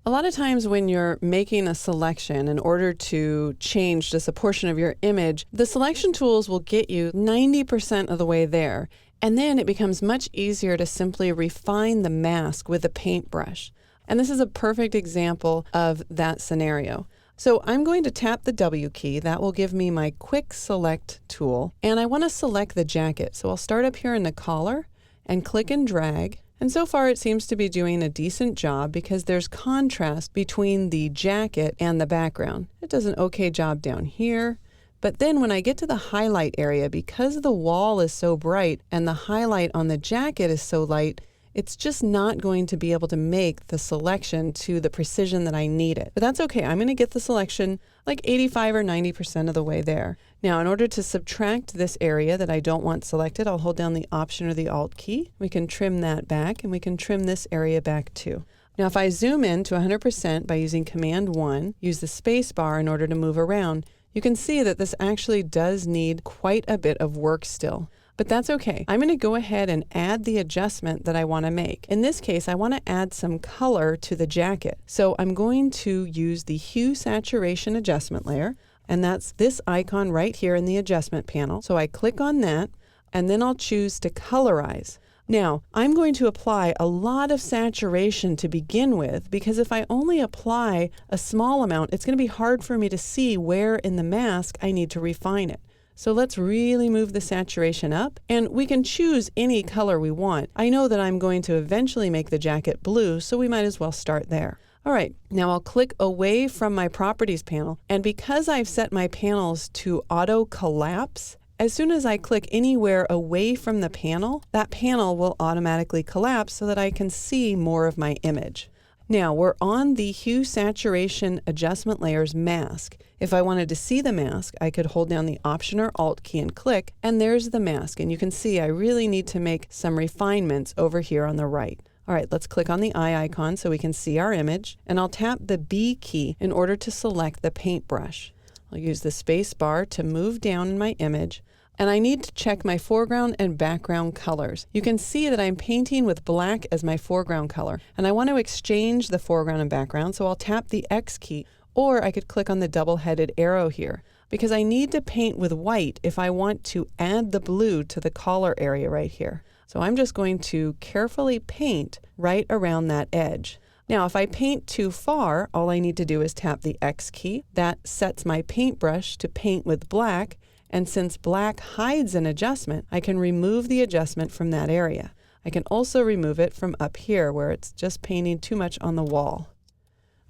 A lot of times when you're making a selection in order to change just a portion of your image, the selection tools will get you 90% of the way there. And then it becomes much easier to simply refine the mask with a paintbrush. And this is a perfect example of that scenario. So I'm going to tap the W key. That will give me my quick select tool. And I want to select the jacket. So I'll start up here in the collar and click and drag. And so far it seems to be doing a decent job because there's contrast between the jacket and the background. It does an okay job down here. But then when I get to the highlight area, because the wall is so bright and the highlight on the jacket is so light, it's just not going to be able to make the selection to the precision that I need it. But that's okay. I'm going to get the selection like 85 or 90% of the way there. Now, in order to subtract this area that I don't want selected, I'll hold down the Option or the Alt key. We can trim that back, and we can trim this area back too. Now, if I zoom in to 100% by using Command 1, use the space bar in order to move around, you can see that this actually does need quite a bit of work still. But that's okay. I'm going to go ahead and add the adjustment that I want to make. In this case, I want to add some color to the jacket. So I'm going to use the Hue Saturation Adjustment layer, and that's this icon right here in the adjustment panel. So I click on that, and then I'll choose to colorize. Now, I'm going to apply a lot of saturation to begin with, because if I only apply a small amount, it's going to be hard for me to see where in the mask I need to refine it. So let's really move the saturation up, and we can choose any color we want. I know that I'm going to eventually make the jacket blue, so we might as well start there. All right, now I'll click away from my Properties panel, and because I've set my panels to auto collapse, as soon as I click anywhere away from the panel, that panel will automatically collapse so that I can see more of my image. Now we're on the Hue Saturation Adjustment Layers mask. If I wanted to see the mask, I could hold down the Option or Alt key and click, and there's the mask. And you can see I really need to make some refinements over here on the right. All right, let's click on the eye icon so we can see our image, and I'll tap the B key in order to select the paintbrush. I'll use the space bar to move down in my image, and I need to check my foreground and background colors. You can see that I'm painting with black as my foreground color, and I want to exchange the foreground and background, so I'll tap the X key, or I could click on the double-headed arrow here, because I need to paint with white if I want to add the blue to the collar area right here. So I'm just going to carefully paint right around that edge. Now, if I paint too far, all I need to do is tap the X key. That sets my paintbrush to paint with black, and since black hides an adjustment, I can remove the adjustment from that area. I can also remove it from up here where it's just painting too much on the wall.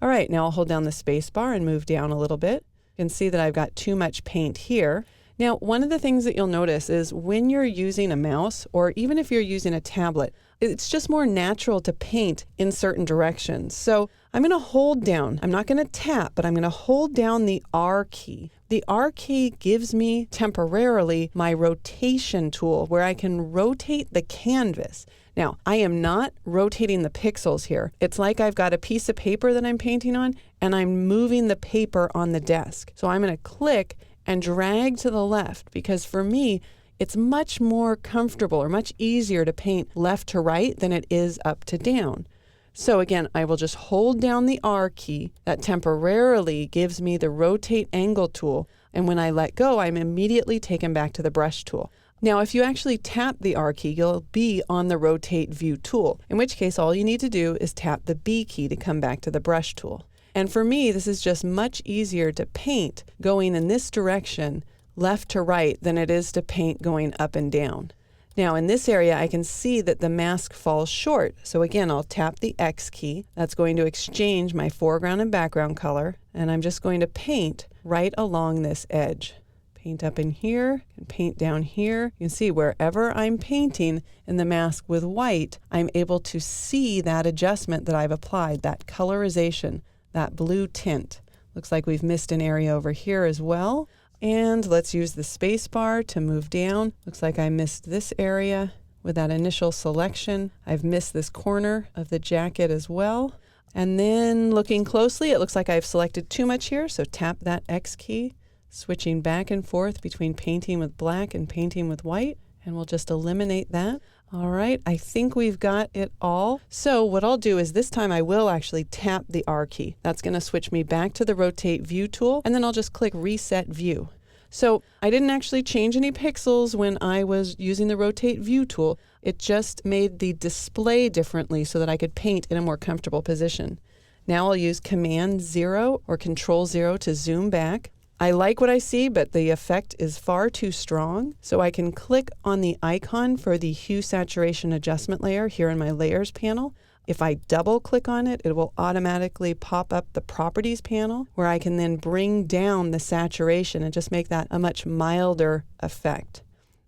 All right, now I'll hold down the space bar and move down a little bit. You can see that I've got too much paint here. Now, one of the things that you'll notice is when you're using a mouse, or even if you're using a tablet, it's just more natural to paint in certain directions. So I'm going to hold down, I'm not going to tap, but I'm going to hold down the R key. The R key gives me temporarily my rotation tool where I can rotate the canvas. Now, I am not rotating the pixels here. It's like I've got a piece of paper that I'm painting on, and I'm moving the paper on the desk. So I'm going to click and drag to the left, because for me, it's much more comfortable or much easier to paint left to right than it is up to down. So again, I will just hold down the R key. That temporarily gives me the rotate angle tool. And when I let go, I'm immediately taken back to the brush tool. Now, if you actually tap the R key, you'll be on the rotate view tool, in which case all you need to do is tap the B key to come back to the brush tool. And for me, this is just much easier to paint going in this direction, left to right, than it is to paint going up and down. Now in this area, I can see that the mask falls short. So again, I'll tap the X key. That's going to exchange my foreground and background color. And I'm just going to paint right along this edge. Paint up in here and paint down here. You can see wherever I'm painting in the mask with white, I'm able to see that adjustment that I've applied, that colorization, that blue tint. Looks like we've missed an area over here as well. And let's use the space bar to move down. Looks like I missed this area with that initial selection. I've missed this corner of the jacket as well. And then looking closely, it looks like I've selected too much here. So tap that X key, switching back and forth between painting with black and painting with white. And we'll just eliminate that. All right, I think we've got it all. So what I'll do is this time I will actually tap the R key. That's going to switch me back to the Rotate View tool, and then I'll just click Reset View. So I didn't actually change any pixels when I was using the Rotate View tool. It just made the display differently so that I could paint in a more comfortable position. Now I'll use Command 0 or Control 0 to zoom back. I like what I see, but the effect is far too strong. So I can click on the icon for the Hue Saturation Adjustment layer here in my Layers panel. If I double click on it, it will automatically pop up the Properties panel where I can then bring down the saturation and just make that a much milder effect.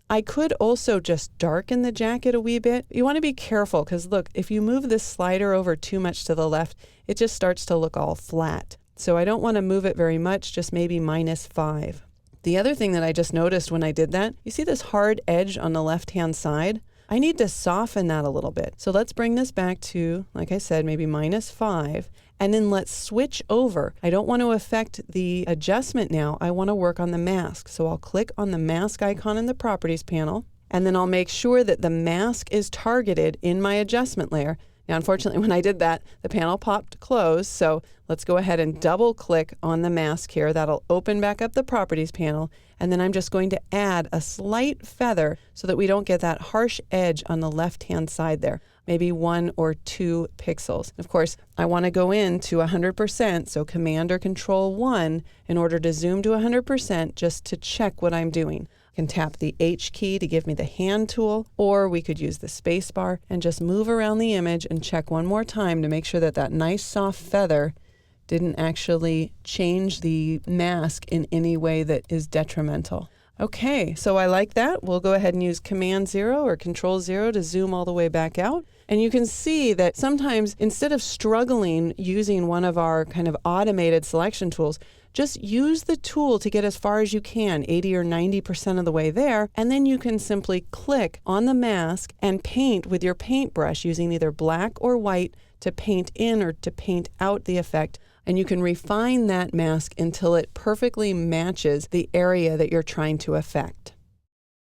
I could also just darken the jacket a wee bit. You want to be careful because look, if you move this slider over too much to the left, it just starts to look all flat. So I don't want to move it very much, just maybe -5. The other thing that I just noticed when I did that, you see this hard edge on the left-hand side? I need to soften that a little bit. So let's bring this back to, like I said, maybe -5, and then let's switch over. I don't want to affect the adjustment now. I want to work on the mask. So I'll click on the mask icon in the Properties panel, and then I'll make sure that the mask is targeted in my adjustment layer. Now, unfortunately, when I did that, the panel popped closed. So let's go ahead and double click on the mask here. That'll open back up the Properties panel. And then I'm just going to add a slight feather so that we don't get that harsh edge on the left-hand side there, maybe 1 or 2 pixels. Of course, I want to go in to 100%, so Command or Control 1 in order to zoom to 100% just to check what I'm doing. I can tap the H key to give me the hand tool, or we could use the space bar and just move around the image and check one more time to make sure that that nice soft feather didn't actually change the mask in any way that is detrimental. Okay, so I like that. We'll go ahead and use Command 0 or Control 0 to zoom all the way back out. And you can see that sometimes instead of struggling using one of our kind of automated selection tools, just use the tool to get as far as you can, 80 or 90% of the way there, and then you can simply click on the mask and paint with your paintbrush using either black or white to paint in or to paint out the effect. And you can refine that mask until it perfectly matches the area that you're trying to affect.